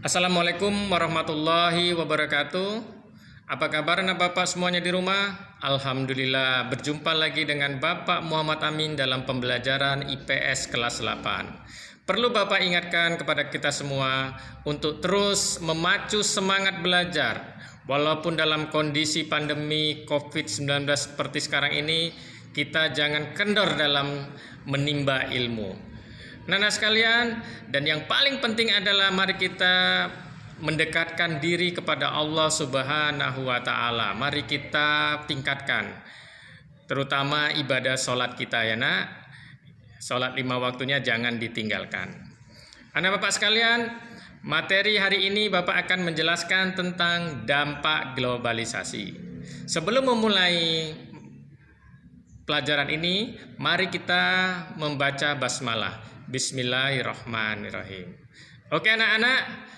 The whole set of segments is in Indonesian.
Assalamualaikum warahmatullahi wabarakatuh. Apa kabar anak bapak semuanya di rumah? Alhamdulillah, berjumpa lagi dengan Bapak Muhammad Amin dalam pembelajaran IPS kelas 8. Perlu Bapak ingatkan kepada kita semua untuk terus memacu semangat belajar. Walaupun dalam kondisi pandemi COVID-19 seperti sekarang ini, kita jangan kendor dalam menimba ilmu. Nana sekalian, dan yang paling penting adalah mari kita mendekatkan diri kepada Allah Subhanahu wa Ta'ala. Mari kita tingkatkan, terutama ibadah sholat kita ya nak. Sholat 5 waktunya jangan ditinggalkan. Anak bapak sekalian, materi hari ini bapak akan menjelaskan tentang dampak globalisasi. Sebelum memulai pelajaran ini, mari kita membaca basmalah. Bismillahirrahmanirrahim. Oke anak-anak,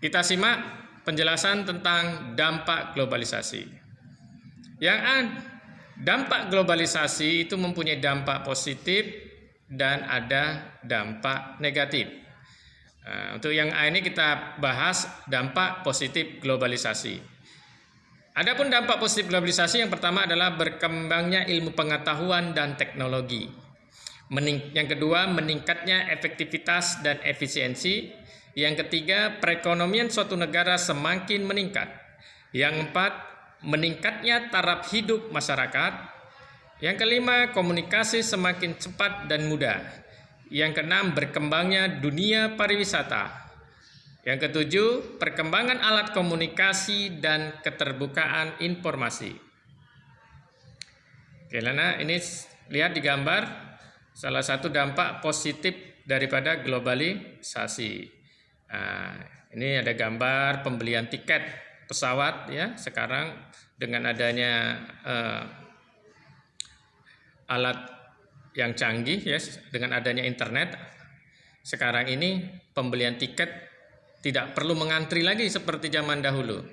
kita simak penjelasan tentang dampak globalisasi. Dampak globalisasi itu mempunyai dampak positif dan ada dampak negatif. Untuk yang A ini kita bahas dampak positif globalisasi. Adapun dampak positif globalisasi yang pertama adalah berkembangnya ilmu pengetahuan dan teknologi. Yang kedua, meningkatnya efektivitas dan efisiensi. Yang ketiga, perekonomian suatu negara semakin meningkat. Yang keempat, meningkatnya taraf hidup masyarakat. Yang kelima, komunikasi semakin cepat dan mudah. Yang keenam, berkembangnya dunia pariwisata. Yang ketujuh, perkembangan alat komunikasi dan keterbukaan informasi. Oke, Lana, ini lihat di gambar. Salah satu dampak positif daripada globalisasi. Ini ada gambar pembelian tiket pesawat ya. Sekarang dengan adanya alat yang canggih ya, dengan adanya internet, sekarang ini pembelian tiket tidak perlu mengantri lagi seperti zaman dahulu.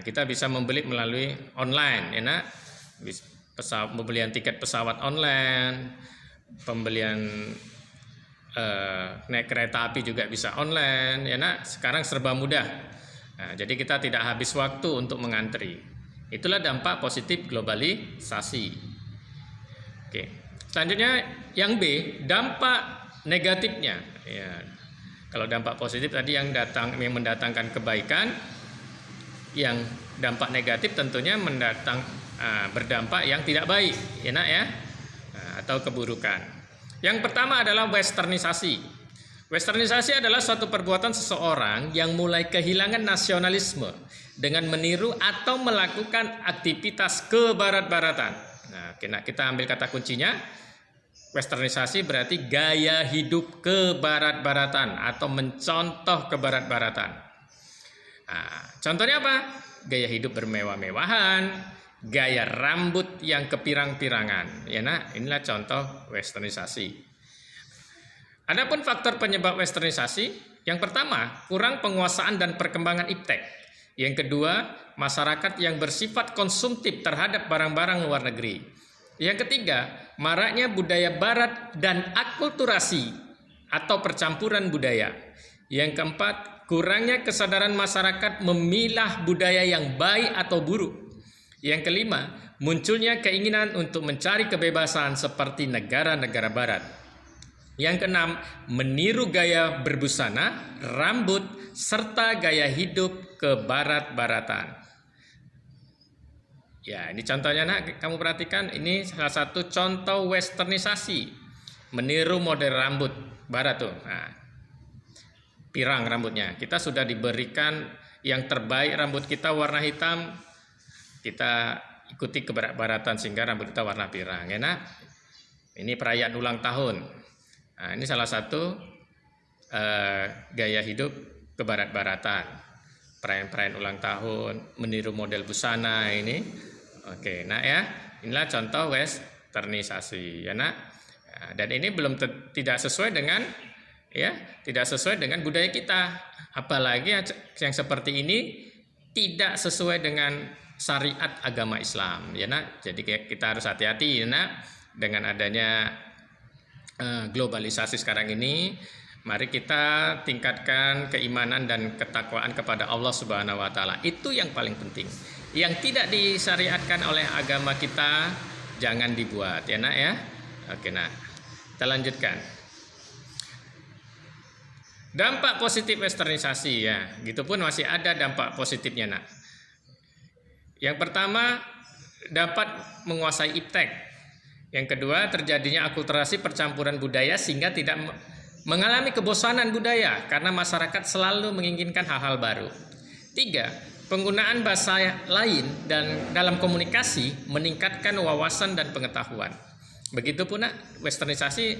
Kita bisa membeli melalui online, ya nak. Pembelian tiket pesawat online. Pembelian naik kereta api juga bisa online ya nak. Sekarang serba mudah. Jadi kita tidak habis waktu untuk mengantri. Itulah dampak positif globalisasi. Oke. Selanjutnya yang B, dampak negatifnya ya. Kalau dampak positif tadi yang mendatangkan kebaikan, yang dampak negatif tentunya berdampak yang tidak baik ya nak ya, atau keburukan. Yang pertama adalah westernisasi. Westernisasi adalah suatu perbuatan seseorang yang mulai kehilangan nasionalisme dengan meniru atau melakukan aktivitas kebarat-baratan. Kita ambil kata kuncinya. Westernisasi berarti gaya hidup kebarat-baratan atau mencontoh kebarat-baratan. Contohnya apa? Gaya hidup bermewah-mewahan, gaya rambut yang kepirang-pirangan. Ya nak, inilah contoh westernisasi. Adapun faktor penyebab westernisasi, yang pertama, kurang penguasaan dan perkembangan iptek. Yang kedua, masyarakat yang bersifat konsumtif terhadap barang-barang luar negeri. Yang ketiga, maraknya budaya barat dan akulturasi atau percampuran budaya. Yang keempat, kurangnya kesadaran masyarakat memilah budaya yang baik atau buruk. Yang kelima, munculnya keinginan untuk mencari kebebasan seperti negara-negara barat. Yang keenam, meniru gaya berbusana, rambut, serta gaya hidup kebarat-baratan. Ya, ini contohnya nak, kamu perhatikan, ini salah satu contoh westernisasi. Meniru model rambut barat tuh. Pirang rambutnya. Kita sudah diberikan yang terbaik, rambut kita warna hitam. Kita ikuti kebarat-baratan sehingga rambut kita warna pirang ya nak. Ini perayaan ulang tahun. Ini salah satu gaya hidup kebarat-baratan. Perayaan ulang tahun, meniru model busana ini. Oke, nah ya, inilah contoh westernisasi ya nak. Dan ini tidak sesuai dengan budaya kita. Apalagi yang seperti ini tidak sesuai dengan syariat agama Islam ya nak. Jadi kita harus hati-hati ya nak, dengan adanya globalisasi sekarang ini. Mari kita tingkatkan keimanan dan ketakwaan kepada Allah Subhanahu wa taala. Itu yang paling penting. Yang tidak disyariatkan oleh agama kita jangan dibuat, ya Nak ya. Oke, Nak. Kita lanjutkan. Dampak positif westernisasi ya. Gitu pun masih ada dampak positifnya, Nak. Yang pertama, dapat menguasai iptek. Yang kedua, terjadinya akulturasi percampuran budaya sehingga tidak mengalami kebosanan budaya karena masyarakat selalu menginginkan hal-hal baru. 3. Penggunaan bahasa lain dan dalam komunikasi meningkatkan wawasan dan pengetahuan. Begitupun Nak, westernisasi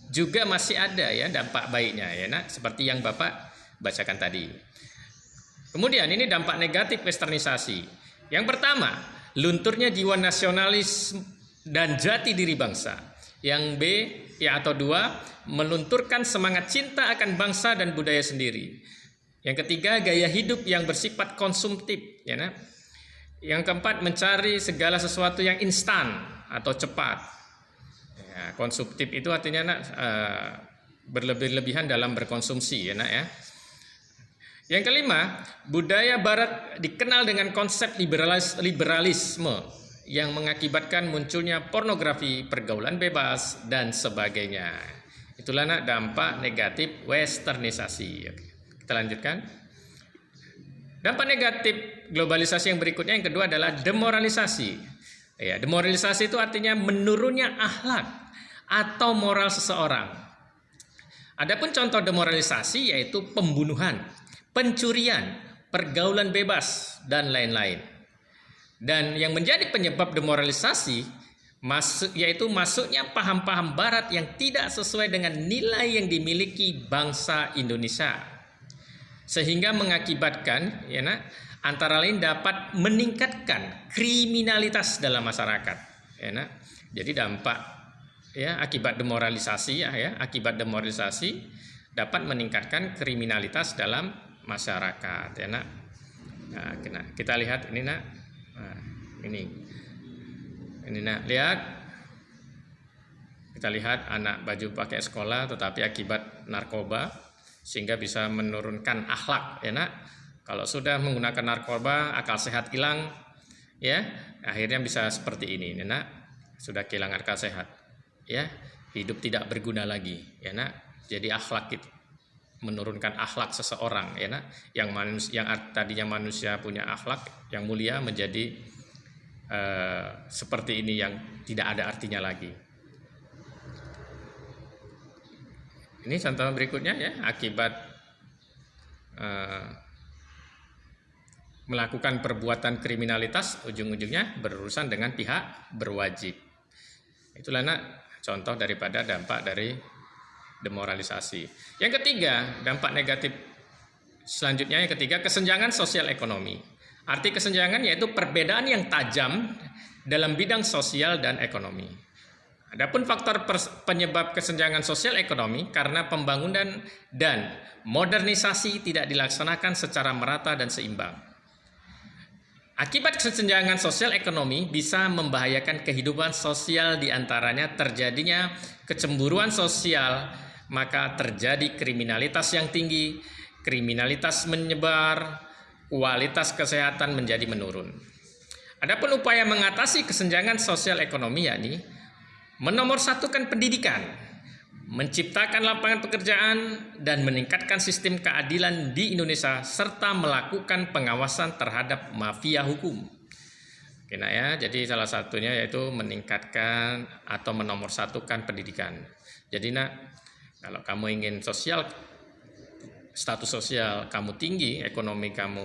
juga masih ada ya dampak baiknya ya Nak, seperti yang Bapak bacakan tadi. Kemudian ini dampak negatif westernisasi. Yang pertama, lunturnya jiwa nasionalis dan jati diri bangsa. Yang B ya atau 2, melunturkan semangat cinta akan bangsa dan budaya sendiri. Yang ketiga, gaya hidup yang bersifat konsumtif ya nah. Yang keempat, mencari segala sesuatu yang instan atau cepat ya, konsumtif itu artinya nak berlebih-lebihan dalam berkonsumsi ya nak ya. Yang kelima, budaya barat dikenal dengan konsep liberalisme yang mengakibatkan munculnya pornografi, pergaulan bebas, dan sebagainya. Itulah nak dampak negatif westernisasi. Kita lanjutkan. Dampak negatif globalisasi yang berikutnya yang kedua adalah demoralisasi. Ya, demoralisasi itu artinya menurunnya akhlak atau moral seseorang. Adapun contoh demoralisasi yaitu pembunuhan, pencurian, pergaulan bebas, dan lain-lain. Dan yang menjadi penyebab demoralisasi yaitu masuknya paham-paham barat yang tidak sesuai dengan nilai yang dimiliki bangsa Indonesia, sehingga mengakibatkan ya nah, antara lain dapat meningkatkan kriminalitas dalam masyarakat ya nah. Jadi dampak ya akibat demoralisasi akibat demoralisasi dapat meningkatkan kriminalitas dalam masyarakat ya nah. Nah, kita lihat ini nak. Nah, ini nak lihat, kita lihat anak baju pakai sekolah tetapi akibat narkoba sehingga bisa menurunkan akhlak ya nak. Kalau sudah menggunakan narkoba akal sehat hilang ya, akhirnya bisa seperti ini ya nak. Sudah kehilangan akal sehat ya, hidup tidak berguna lagi ya nak. Jadi akhlak itu menurunkan akhlak seseorang ya nah, yang tadinya manusia punya akhlak yang mulia menjadi seperti ini yang tidak ada artinya lagi. Ini contoh berikutnya ya, akibat melakukan perbuatan kriminalitas ujung-ujungnya berurusan dengan pihak berwajib. Itulah nak contoh daripada dampak dari demoralisasi. Yang ketiga, dampak negatif selanjutnya yang ketiga, kesenjangan sosial ekonomi. Arti kesenjangan yaitu perbedaan yang tajam dalam bidang sosial dan ekonomi. Adapun faktor penyebab kesenjangan sosial ekonomi karena pembangunan dan modernisasi tidak dilaksanakan secara merata dan seimbang. Akibat kesenjangan sosial ekonomi bisa membahayakan kehidupan sosial, diantaranya terjadinya kecemburuan sosial, maka terjadi kriminalitas yang tinggi, kriminalitas menyebar, kualitas kesehatan menjadi menurun. Adapun upaya mengatasi kesenjangan sosial ekonomi yakni menomorsatukan pendidikan, menciptakan lapangan pekerjaan, dan meningkatkan sistem keadilan di Indonesia serta melakukan pengawasan terhadap mafia hukum. Oke, nah ya, jadi salah satunya yaitu meningkatkan atau menomorsatukan pendidikan. Jadi nak, kalau kamu ingin status sosial kamu tinggi, ekonomi kamu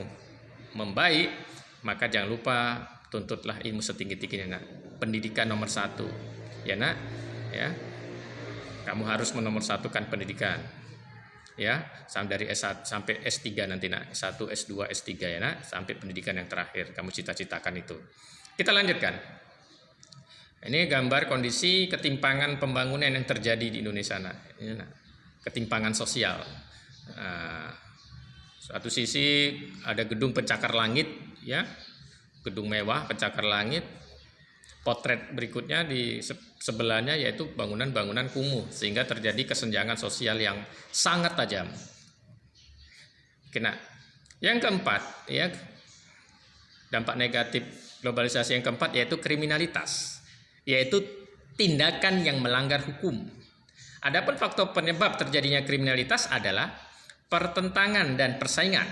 membaik, maka jangan lupa tuntutlah ilmu setinggi-tingginya nak. Pendidikan nomor 1 ya nak ya. Kamu harus menomorsatukan pendidikan ya, dari S1 sampai S3 nanti nak, S1, S2, S3 ya nak, sampai pendidikan yang terakhir kamu cita-citakan itu. Kita lanjutkan. Ini gambar kondisi ketimpangan pembangunan yang terjadi di Indonesia nak. Ini nak, ketimpangan sosial. Satu sisi ada gedung pencakar langit ya, gedung mewah pencakar langit, potret berikutnya di sebelahnya yaitu bangunan-bangunan kumuh sehingga terjadi kesenjangan sosial yang sangat tajam. Oke, nah, yang keempat ya, dampak negatif globalisasi yang keempat yaitu kriminalitas, yaitu tindakan yang melanggar hukum. Adapun faktor penyebab terjadinya kriminalitas adalah pertentangan dan persaingan.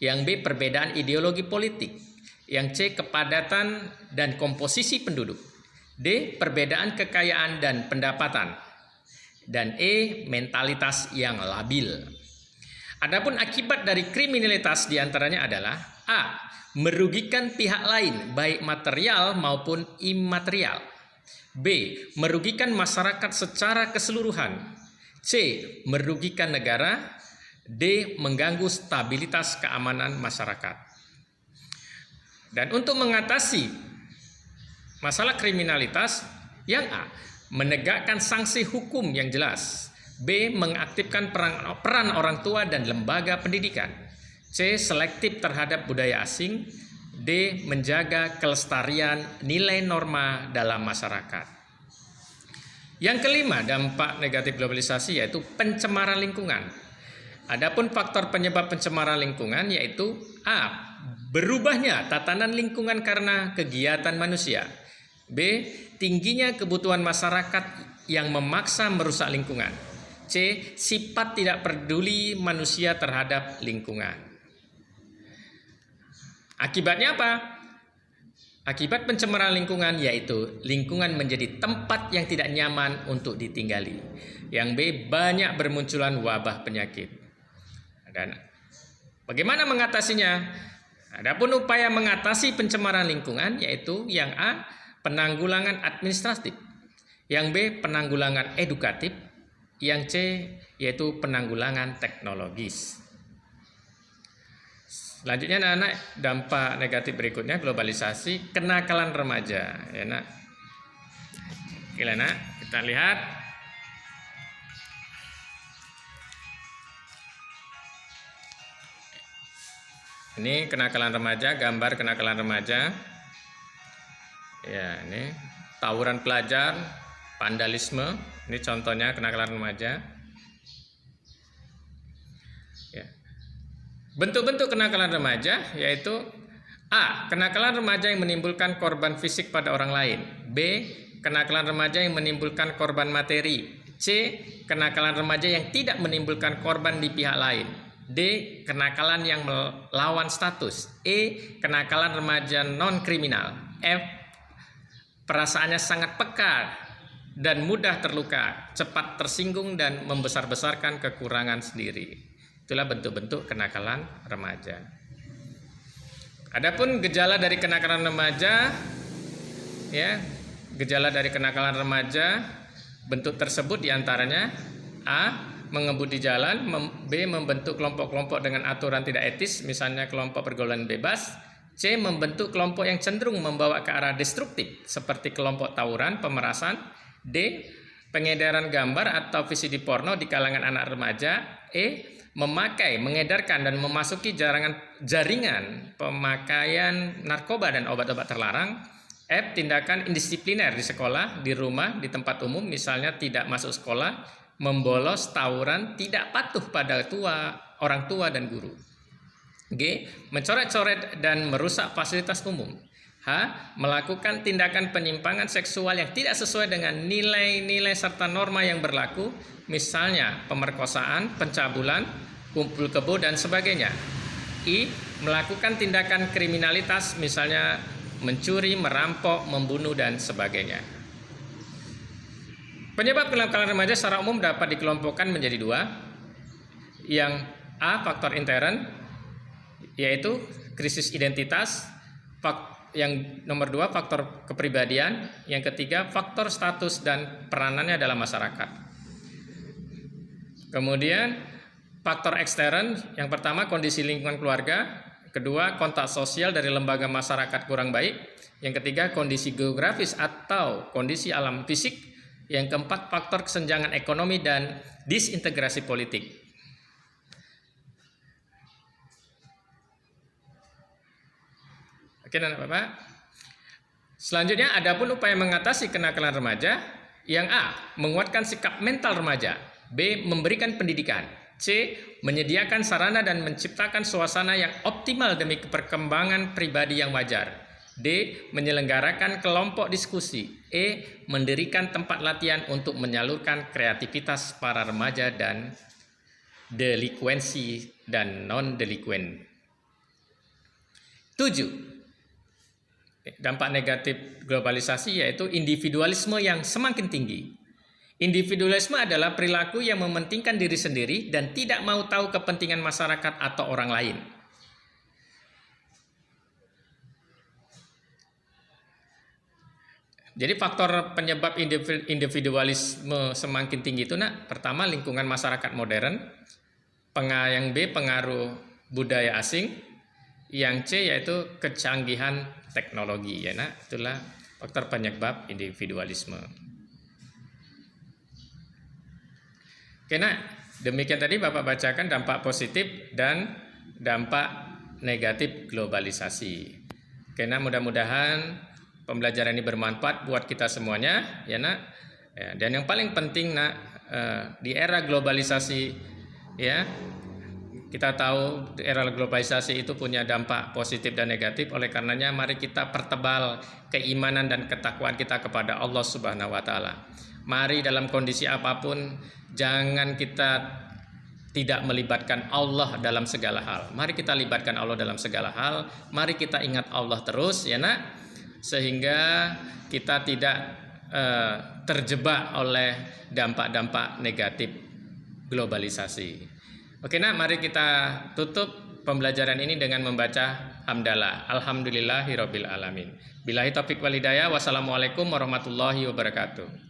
Yang B, perbedaan ideologi politik. Yang C, kepadatan dan komposisi penduduk. D, perbedaan kekayaan dan pendapatan. Dan E, mentalitas yang labil. Adapun akibat dari kriminalitas diantaranya adalah A, merugikan pihak lain baik material maupun imaterial. B, merugikan masyarakat secara keseluruhan. C, merugikan negara. D, mengganggu stabilitas keamanan masyarakat. Dan untuk mengatasi masalah kriminalitas, yang A, menegakkan sanksi hukum yang jelas. B, mengaktifkan peran orang tua dan lembaga pendidikan. C, selektif terhadap budaya asing. D, menjaga kelestarian nilai norma dalam masyarakat. Yang kelima, dampak negatif globalisasi yaitu pencemaran lingkungan. Adapun faktor penyebab pencemaran lingkungan yaitu A, berubahnya tatanan lingkungan karena kegiatan manusia. B, tingginya kebutuhan masyarakat yang memaksa merusak lingkungan. C, sifat tidak peduli manusia terhadap lingkungan. Akibatnya apa? Akibat pencemaran lingkungan yaitu lingkungan menjadi tempat yang tidak nyaman untuk ditinggali. Yang B, banyak bermunculan wabah penyakit. Dan bagaimana mengatasinya? Adapun upaya mengatasi pencemaran lingkungan yaitu yang A, penanggulangan administratif. Yang B, penanggulangan edukatif. Yang C, yaitu penanggulangan teknologis. Selanjutnya anak-anak, dampak negatif berikutnya globalisasi, kenakalan remaja. Ya, nak. Oke, nak, kita lihat. Ini kenakalan remaja, gambar kenakalan remaja. Ya, ini tawuran pelajar, vandalisme. Ini contohnya kenakalan remaja. Ya. Bentuk-bentuk kenakalan remaja yaitu A, kenakalan remaja yang menimbulkan korban fisik pada orang lain. B, kenakalan remaja yang menimbulkan korban materi. C, kenakalan remaja yang tidak menimbulkan korban di pihak lain. D, kenakalan yang melawan status. E, kenakalan remaja non-kriminal. F, perasaannya sangat peka dan mudah terluka, cepat tersinggung dan membesar-besarkan kekurangan sendiri. Itulah bentuk-bentuk kenakalan remaja. Adapun gejala dari kenakalan remaja, ya, gejala dari kenakalan remaja, bentuk tersebut diantaranya A, mengebut di jalan. B, membentuk kelompok-kelompok dengan aturan tidak etis, misalnya kelompok pergaulan bebas. C, membentuk kelompok yang cenderung membawa ke arah destruktif, seperti kelompok tawuran, pemerasan. D, pengedaran gambar atau VCD porno di kalangan anak remaja. E, memakai, mengedarkan dan memasuki jaringan pemakaian narkoba dan obat-obat terlarang. F, tindakan indisipliner di sekolah, di rumah, di tempat umum, misalnya tidak masuk sekolah, membolos, tawuran, tidak patuh pada orang tua dan guru. G, mencoret-coret dan merusak fasilitas umum. H, melakukan tindakan penyimpangan seksual yang tidak sesuai dengan nilai-nilai serta norma yang berlaku, misalnya pemerkosaan, pencabulan, kumpul kebo dan sebagainya. I, melakukan tindakan kriminalitas, misalnya mencuri, merampok, membunuh dan sebagainya. Penyebab kenakalan remaja secara umum dapat dikelompokkan menjadi dua. Yang A, faktor intern, yaitu krisis identitas. Yang nomor dua, faktor kepribadian. Yang ketiga, faktor status dan peranannya dalam masyarakat. Kemudian faktor ekstern, yang pertama kondisi lingkungan keluarga. Kedua, kontak sosial dari lembaga masyarakat kurang baik. Yang ketiga, kondisi geografis atau kondisi alam fisik. Yang keempat, faktor kesenjangan ekonomi dan disintegrasi politik. Oke, anak Bapak. Selanjutnya, adapun upaya mengatasi kenakalan remaja, yang A, menguatkan sikap mental remaja, B, memberikan pendidikan, C, menyediakan sarana dan menciptakan suasana yang optimal demi perkembangan pribadi yang wajar, D, menyelenggarakan kelompok diskusi, E, mendirikan tempat latihan untuk menyalurkan kreativitas para remaja dan delikuensi dan non-delikuen. 7. Dampak negatif globalisasi yaitu individualisme yang semakin tinggi. Individualisme adalah perilaku yang mementingkan diri sendiri dan tidak mau tahu kepentingan masyarakat atau orang lain. Jadi faktor penyebab individualisme semakin tinggi itu pertama lingkungan masyarakat modern, yang B pengaruh budaya asing, yang C yaitu kecanggihan teknologi ya itulah faktor penyebab individualisme. Oke, demikian tadi Bapak bacakan dampak positif dan dampak negatif globalisasi. Oke, mudah-mudahan pembelajaran ini bermanfaat buat kita semuanya ya ya, dan yang paling penting di era globalisasi ya, kita tahu era globalisasi itu punya dampak positif dan negatif. Oleh karenanya mari kita pertebal keimanan dan ketakwaan kita kepada Allah Subhanahu wa taala. Mari dalam kondisi apapun jangan kita tidak melibatkan Allah dalam segala hal. Mari kita libatkan Allah dalam segala hal. Mari kita ingat Allah terus ya sehingga kita tidak terjebak oleh dampak-dampak negatif globalisasi. Oke mari kita tutup pembelajaran ini dengan membaca hamdalah. Alhamdulillahirabbil alamin. Billahi taufik wal hidayah. Wassalamualaikum warahmatullahi wabarakatuh.